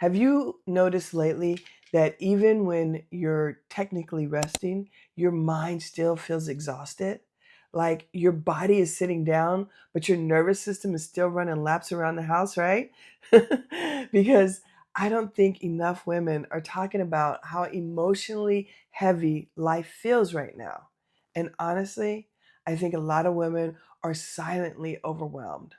Have you noticed lately that even when you're technically resting, your mind still feels exhausted? Like your body is sitting down, but your nervous system is still running laps around the house, right? Because I don't think enough women are talking about how emotionally heavy life feels right now. And honestly, I think a lot of women are silently overwhelmed,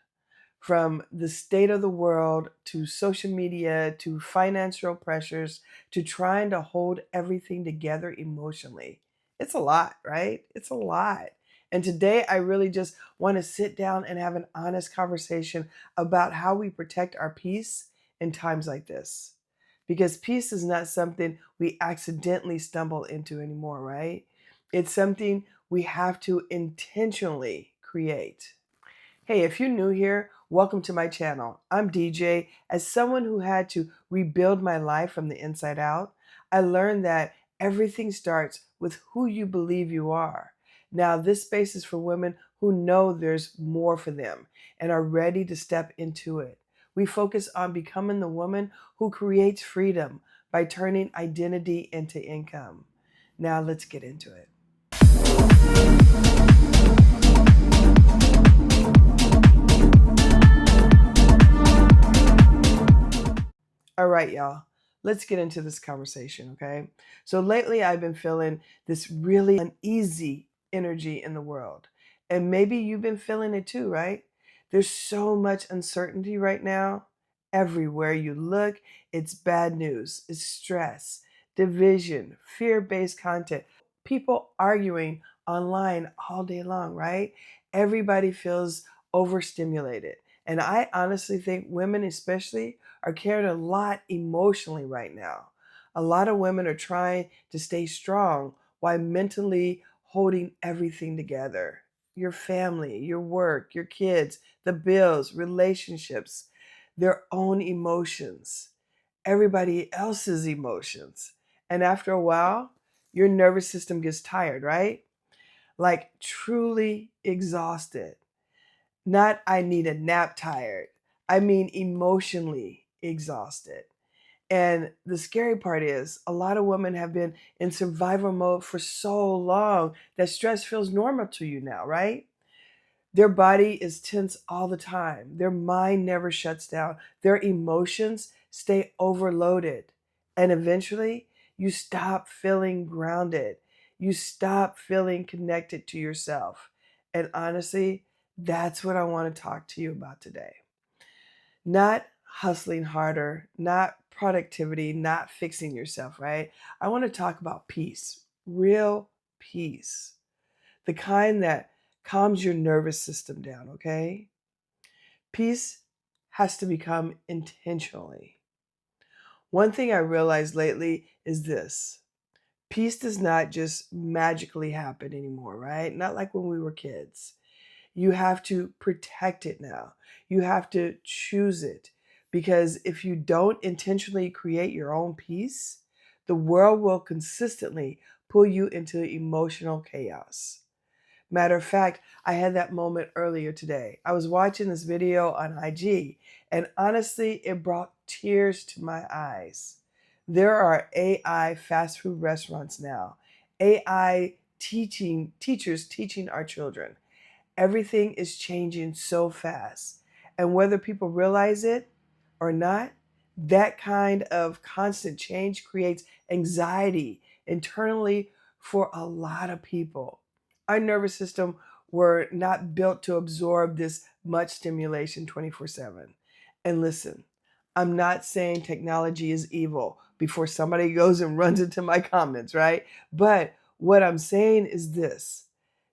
from the state of the world to social media to financial pressures to trying to hold everything together emotionally. It's a lot, right? It's a lot. And today, I really just want to sit down and have an honest conversation about how we protect our peace in times like this. Because peace is not something we accidentally stumble into anymore, right? It's something we have to intentionally create. Hey, if you're new here, welcome to my channel. I'm DJ. As someone who had to rebuild my life from the inside out, I learned that everything starts with who you believe you are. Now, this space is for women who know there's more for them and are ready to step into it. We focus on becoming the woman who creates freedom by turning identity into income. Now, let's get into it. All right, y'all. Let's get into this conversation, okay? So lately I've been feeling this really uneasy energy in the world. And maybe you've been feeling it too, right? There's so much uncertainty right now. Everywhere you look, it's bad news, it's stress, division, fear-based content, people arguing online all day long, right? Everybody feels overstimulated. And I honestly think women especially are carrying a lot emotionally right now. A lot of women are trying to stay strong while mentally holding everything together. Your family, your work, your kids, the bills, relationships, their own emotions, everybody else's emotions. And after a while, your nervous system gets tired, right? Like truly exhausted. Not I need a nap tired. I mean emotionally exhausted. And the scary part is a lot of women have been in survival mode for so long that stress feels normal to you now, right? Their body is tense all the time. Their mind never shuts down. Their emotions stay overloaded. And eventually, you stop feeling grounded. You stop feeling connected to yourself. And honestly, that's what I want to talk to you about today. Not hustling harder, not productivity, not fixing yourself, right? I want to talk about peace, real peace, the kind that calms your nervous system down, okay? Peace has to become intentionally. One thing I realized lately is this: peace does not just magically happen anymore, right? Not like when we were kids. You have to protect it now. You have to choose it. Because if you don't intentionally create your own peace, the world will consistently pull you into emotional chaos. Matter of fact, I had that moment earlier today. I was watching this video on IG, and honestly, it brought tears to my eyes. There are AI fast food restaurants now, AI teachers teaching our children. Everything is changing so fast. And whether people realize it or not, that kind of constant change creates anxiety internally for a lot of people. Our nervous system were not built to absorb this much stimulation 24/7. And listen, I'm not saying technology is evil before somebody goes and runs into my comments, right? But what I'm saying is this: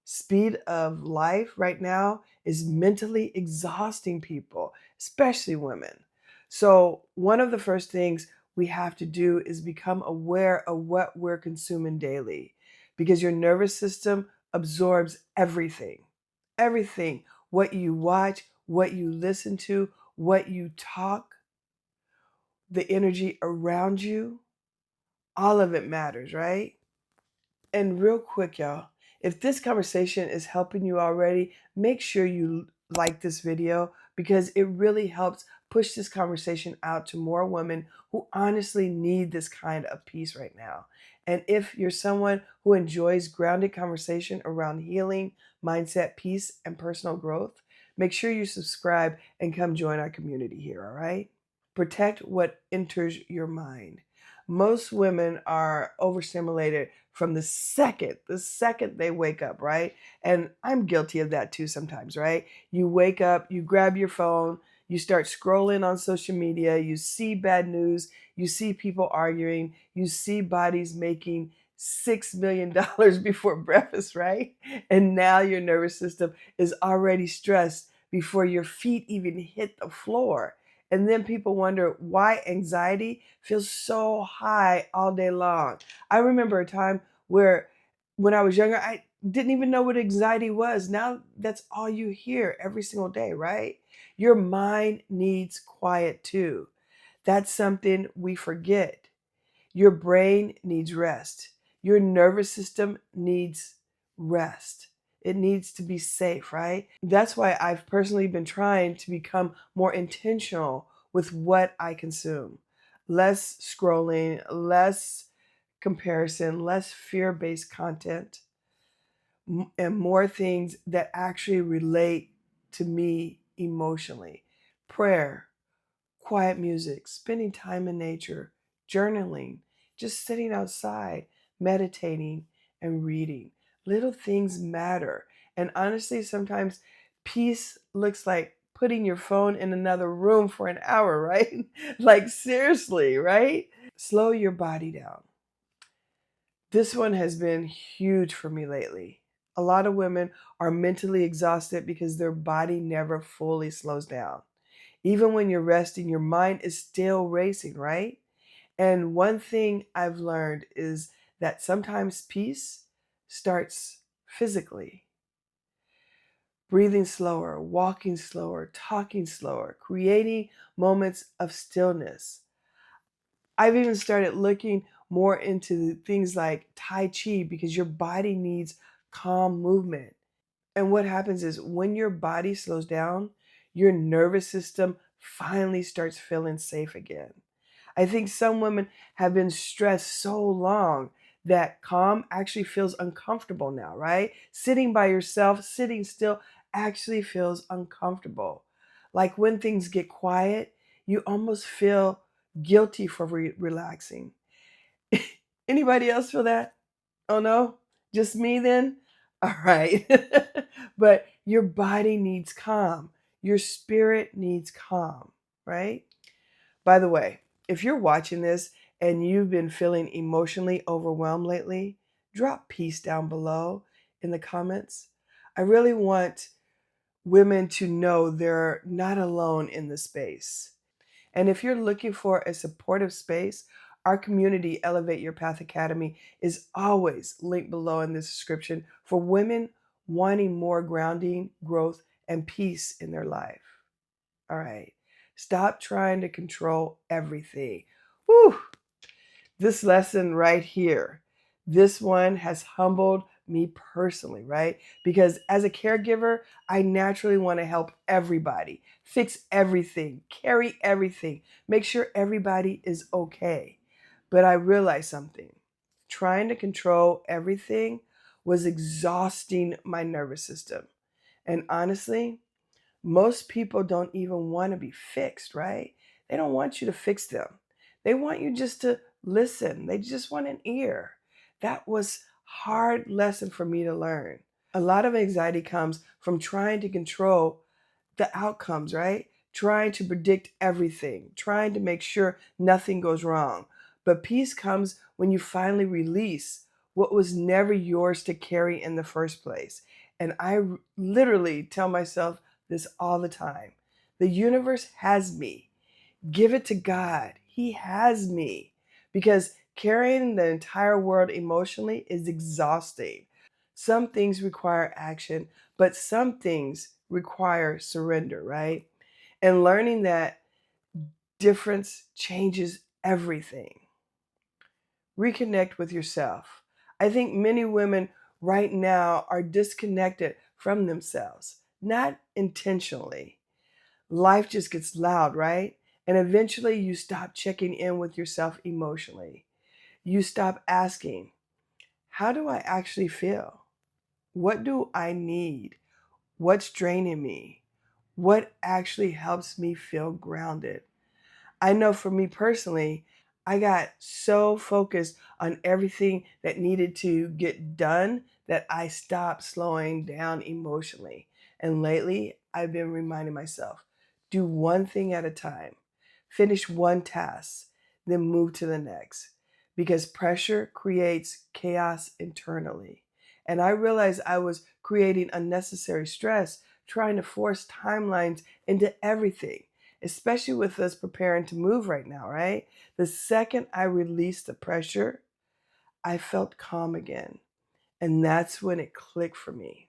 speed of life right now is mentally exhausting people, especially women. So, one of the first things we have to do is become aware of what we're consuming daily, because your nervous system absorbs everything. Everything. What you watch, what you listen to, what you talk, the energy around you, all of it matters, right? And real quick, y'all, if this conversation is helping you already, make sure you like this video because it really helps push this conversation out to more women who honestly need this kind of peace right now. And if you're someone who enjoys grounded conversation around healing, mindset, peace, and personal growth, make sure you subscribe and come join our community here, all right? Protect what enters your mind. Most women are overstimulated from the second they wake up, right? And I'm guilty of that too sometimes, right? You wake up, you grab your phone, you start scrolling on social media, you see bad news, you see people arguing, you see bodies making $6 million before breakfast, right? And now your nervous system is already stressed before your feet even hit the floor. And then people wonder why anxiety feels so high all day long. I remember a time where, when I was younger, I didn't even know what anxiety was. Now that's all you hear every single day, right? Your mind needs quiet too. That's something we forget. Your brain needs rest. Your nervous system needs rest. It needs to be safe, right? That's why I've personally been trying to become more intentional with what I consume. Less scrolling, less comparison, less fear based content, and more things that actually relate to me emotionally. Prayer, quiet music, spending time in nature, journaling, just sitting outside, meditating, and reading. Little things matter. And honestly, sometimes peace looks like putting your phone in another room for an hour, right? Like, seriously, right? Slow your body down. This one has been huge for me lately. A lot of women are mentally exhausted because their body never fully slows down. Even when you're resting, your mind is still racing, right? And one thing I've learned is that sometimes peace starts physically. Breathing slower, walking slower, talking slower, creating moments of stillness. I've even started looking more into things like Tai Chi because your body needs calm movement. And what happens is when your body slows down, your nervous system finally starts feeling safe again. I think some women have been stressed so long that calm actually feels uncomfortable now, right? Sitting by yourself, sitting still actually feels uncomfortable. Like when things get quiet, you almost feel guilty for relaxing. Anybody else feel that? Oh no? Just me then? All right. But your body needs calm. Your spirit needs calm, right? By the way, if you're watching this and you've been feeling emotionally overwhelmed lately, drop peace down below in the comments. I really want women to know they're not alone in the space. And if you're looking for a supportive space, our community, Elevate Your Path Academy, is always linked below in this description for women wanting more grounding, growth, and peace in their life. All right. Stop trying to control everything. Whew. This lesson right here, this one has humbled me personally, right? Because as a caregiver, I naturally want to help everybody, fix everything, carry everything, make sure everybody is okay. But I realized something. Trying to control everything was exhausting my nervous system. And honestly, most people don't even want to be fixed, right? They don't want you to fix them. They want you just to listen. They just want an ear. That was hard lesson for me to learn. A lot of anxiety comes from trying to control the outcomes, right? Trying to predict everything, trying to make sure nothing goes wrong. But peace comes when you finally release what was never yours to carry in the first place. And literally tell myself this all the time. The universe has me. Give it to God. He has me. Because carrying the entire world emotionally is exhausting. Some things require action, but some things require surrender, right? And learning that difference changes everything. Reconnect with yourself. I think many women right now are disconnected from themselves, not intentionally. life just gets loud, right? And eventually you stop checking in with yourself emotionally. You stop asking, how do I actually feel? What do I need? What's draining me? What actually helps me feel grounded? I know for me personally, I got so focused on everything that needed to get done that I stopped slowing down emotionally. And lately, I've been reminding myself, do one thing at a time, finish one task, then move to the next. Because pressure creates chaos internally. And I realized I was creating unnecessary stress trying to force timelines into everything, especially with us preparing to move right now, right? The second I released the pressure, I felt calm again. And that's when it clicked for me.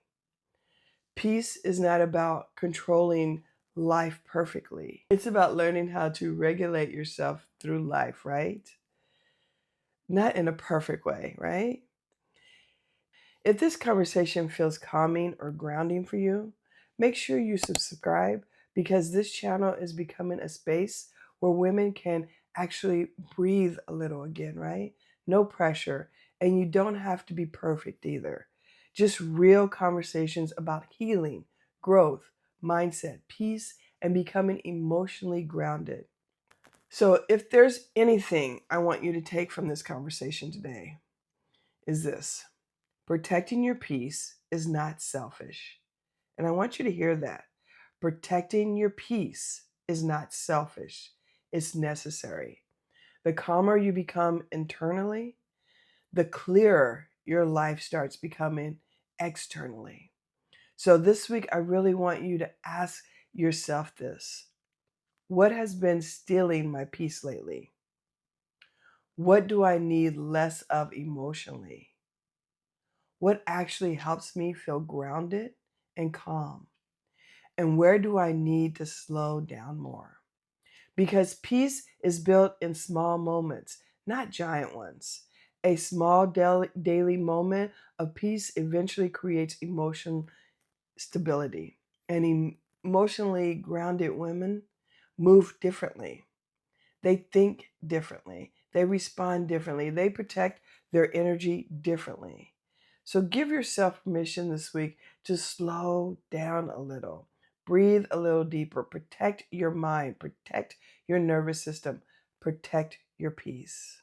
Peace is not about controlling life perfectly, it's about learning how to regulate yourself through life, right? Not in a perfect way, right? If this conversation feels calming or grounding for you, make sure you subscribe because this channel is becoming a space where women can actually breathe a little again, right? No pressure, and you don't have to be perfect either. Just real conversations about healing, growth, mindset, peace, and becoming emotionally grounded. So, if there's anything I want you to take from this conversation today, is this. Protecting your peace is not selfish. And I want you to hear that. Protecting your peace is not selfish, it's necessary. The calmer you become internally, the clearer your life starts becoming externally. So this week, I really want you to ask yourself this. What has been stealing my peace lately? What do I need less of emotionally? What actually helps me feel grounded and calm? And where do I need to slow down more? Because peace is built in small moments, not giant ones. A small daily moment of peace eventually creates emotion stability. And emotionally grounded women move differently. They think differently. They respond differently. They protect their energy differently. So give yourself permission this week to slow down a little. Breathe a little deeper. Protect your mind. Protect your nervous system. Protect your peace.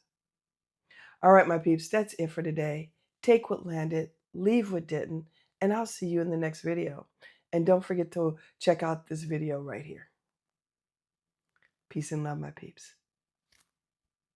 All right, my peeps, that's it for today. Take what landed, leave what didn't, and I'll see you in the next video. And don't forget to check out this video right here. Peace and love, my peeps.